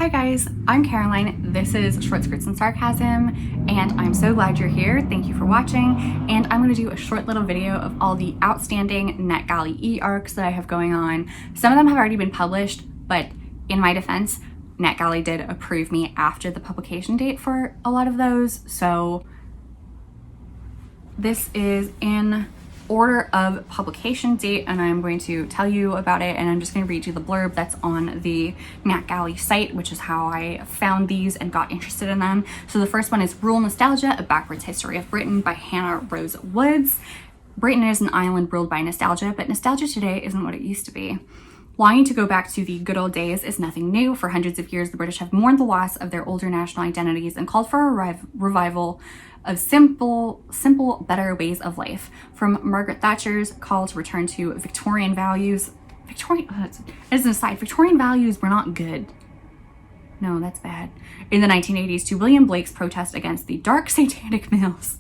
Hi guys, I'm Caroline. This is Short Skirts and Sarcasm, and I'm so glad you're here. Thank you for watching. And I'm going to do a short little video of all the outstanding Netgalley e-arcs that I have going on. Some of them have already been published, but in my defense, Netgalley did approve me after the publication date for a lot of those. So this is in order of publication date, and I'm going to tell you about it, and I'm just going to read you the blurb that's on the Netgalley site, which is how I found these and got interested in them. So the first one is Rural Nostalgia, A Backwards History of Britain by Hannah Rose Woods. Britain is an island ruled by nostalgia, but nostalgia today isn't what it used to be. Longing to go back to the good old days is nothing new. For hundreds of years, the British have mourned the loss of their older national identities and called for a revival of simple, better ways of life. From Margaret Thatcher's call to return to Victorian values. As an aside, Victorian values were not good. No, that's bad. In the 1980s, to William Blake's protest against the dark satanic mills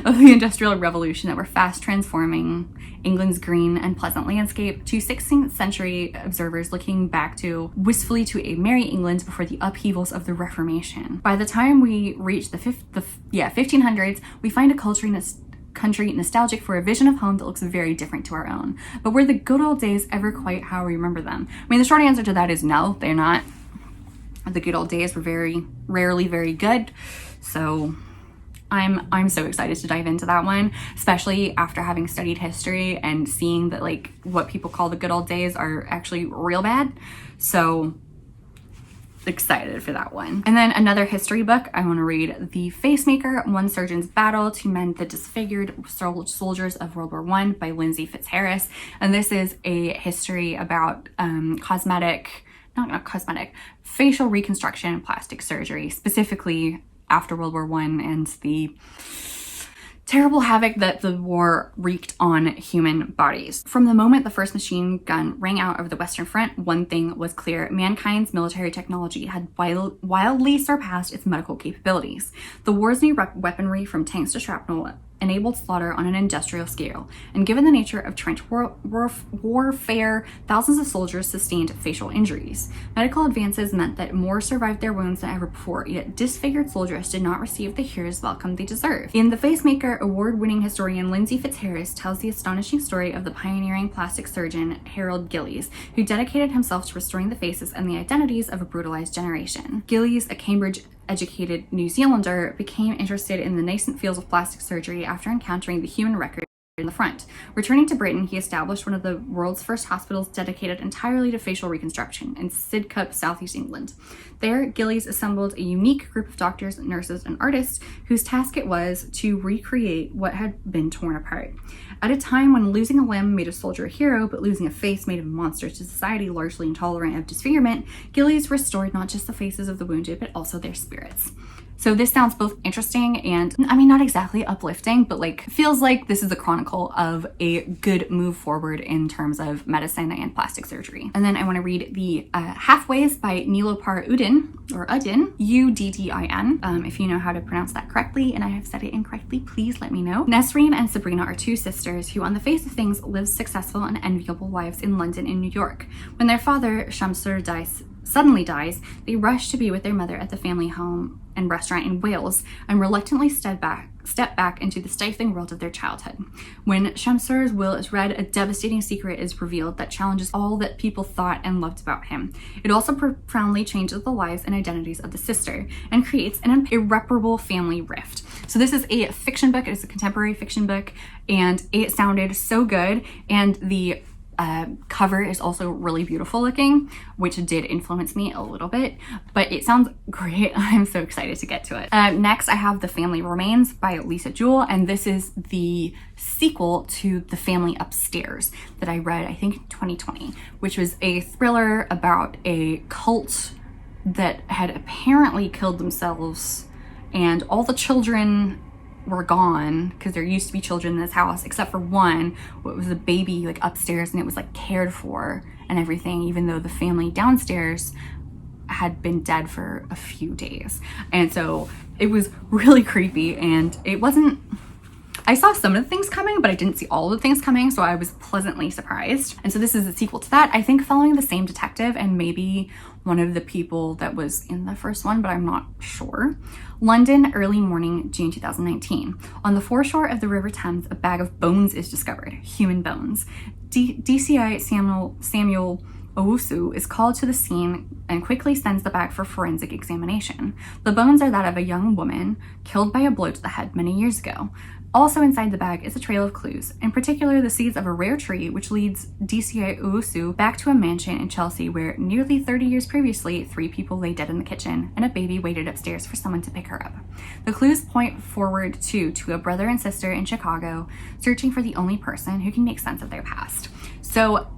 of the Industrial Revolution that were fast transforming England's green and pleasant landscape, to 16th century observers looking back wistfully to a merry England before the upheavals of the Reformation. By the time we reach the 1500s, we find a country nostalgic for a vision of home that looks very different to our own. But were the good old days ever quite how we remember them? I mean, the short answer to that is no, they're not. The good old days were very rarely very good. So I'm so excited to dive into that one, especially after having studied history and seeing that like what people call the good old days are actually real bad. So excited for that one. And then another history book, I want to read The Facemaker, One Surgeon's Battle to Mend the Disfigured Soldiers of World War I by Lindsay Fitzharris. And this is a history about facial reconstruction and plastic surgery, specifically after World War I and the terrible havoc that the war wreaked on human bodies. From the moment the first machine gun rang out over the Western Front, one thing was clear: mankind's military technology had wildly surpassed its medical capabilities. The war's new weaponry, from tanks to shrapnel, enabled slaughter on an industrial scale, and given the nature of trench warfare, thousands of soldiers sustained facial injuries. Medical advances meant that more survived their wounds than ever before, yet disfigured soldiers did not receive the hero's welcome they deserved. In The Facemaker, award-winning historian Lindsay Fitzharris tells the astonishing story of the pioneering plastic surgeon Harold Gillies, who dedicated himself to restoring the faces and the identities of a brutalized generation. Gillies, a Cambridge-educated New Zealander, became interested in the nascent fields of plastic surgery after encountering the human record in the front. Returning to Britain, he established one of the world's first hospitals dedicated entirely to facial reconstruction in Sidcup, southeast England. There, Gillies assembled a unique group of doctors, nurses, and artists whose task it was to recreate what had been torn apart. At a time when losing a limb made a soldier a hero, but losing a face made him a monster to society largely intolerant of disfigurement, Gillies restored not just the faces of the wounded, but also their spirits. So this sounds both interesting and, I mean, not exactly uplifting, but like feels like this is a chronicle of a good move forward in terms of medicine and plastic surgery. And then I want to read the Halfways by Nilopar Uddin, U-D-D-I-N. If you know how to pronounce that correctly and I have said it incorrectly, please let me know. Nesreen and Sabrina are two sisters who, on the face of things, live successful and enviable lives in London and New York. When their father, Shamsur, suddenly dies, they rush to be with their mother at the family home and restaurant in Wales, and reluctantly step back into the stifling world of their childhood. When Shamsur's will is read, a devastating secret is revealed that challenges all that people thought and loved about him. It also profoundly changes the lives and identities of the sister and creates an irreparable family rift. So this is a fiction book. It is a contemporary fiction book, and it sounded so good, and the cover is also really beautiful looking, which did influence me a little bit, but it sounds great. I'm so excited to get to it. Next, I have The Family Remains by Lisa Jewell, and this is the sequel to The Family Upstairs that I read, I think, in 2020, which was a thriller about a cult that had apparently killed themselves, and all the children were gone, because there used to be children in this house except for one. It was a baby like upstairs, and it was like cared for and everything, even though the family downstairs had been dead for a few days. And so it was really creepy, and it wasn't I saw some of the things coming, but I didn't see all of the things coming, so I was pleasantly surprised. And so this is a sequel to that, I think following the same detective and maybe one of the people that was in the first one, but I'm not sure. London, early morning, June 2019. On the foreshore of the River Thames, a bag of bones is discovered, human bones. DCI Samuel Owusu is called to the scene and quickly sends the bag for forensic examination. The bones are that of a young woman killed by a blow to the head many years ago. Also inside the bag is a trail of clues, in particular the seeds of a rare tree which leads DCI Owusu back to a mansion in Chelsea where nearly 30 years previously 3 people lay dead in the kitchen and a baby waited upstairs for someone to pick her up. The clues point forward to a brother and sister in Chicago searching for the only person who can make sense of their past. So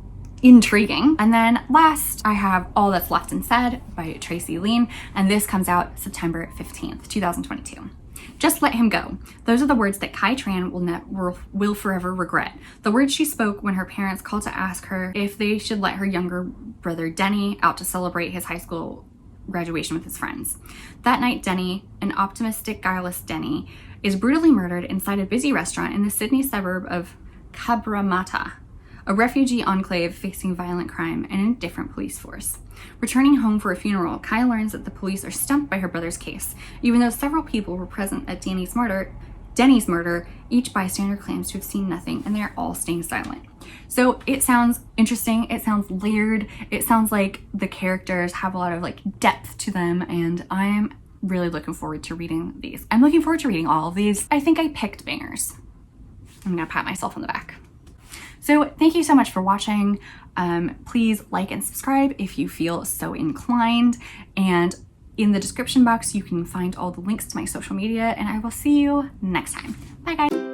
intriguing. And then last, I have All That's Left Unsaid by Tracy Lean, and this comes out September 15th, 2022. Just let him go. Those are the words that Kai Tran will forever regret. The words she spoke when her parents called to ask her if they should let her younger brother Denny out to celebrate his high school graduation with his friends. That night, Denny, an optimistic, guileless Denny, is brutally murdered inside a busy restaurant in the Sydney suburb of Cabramatta, a refugee enclave facing violent crime and a different police force. Returning home for a funeral, Kai learns that the police are stumped by her brother's case. Even though several people were present at Denny's murder, each bystander claims to have seen nothing, and they're all staying silent. So it sounds interesting, it sounds layered, it sounds like the characters have a lot of like depth to them, and I'm really looking forward to reading these. I'm looking forward to reading all of these. I think I picked bangers. I'm gonna pat myself on the back. So thank you so much for watching. Please like and subscribe if you feel so inclined. And in the description box, you can find all the links to my social media, and I will see you next time. Bye guys.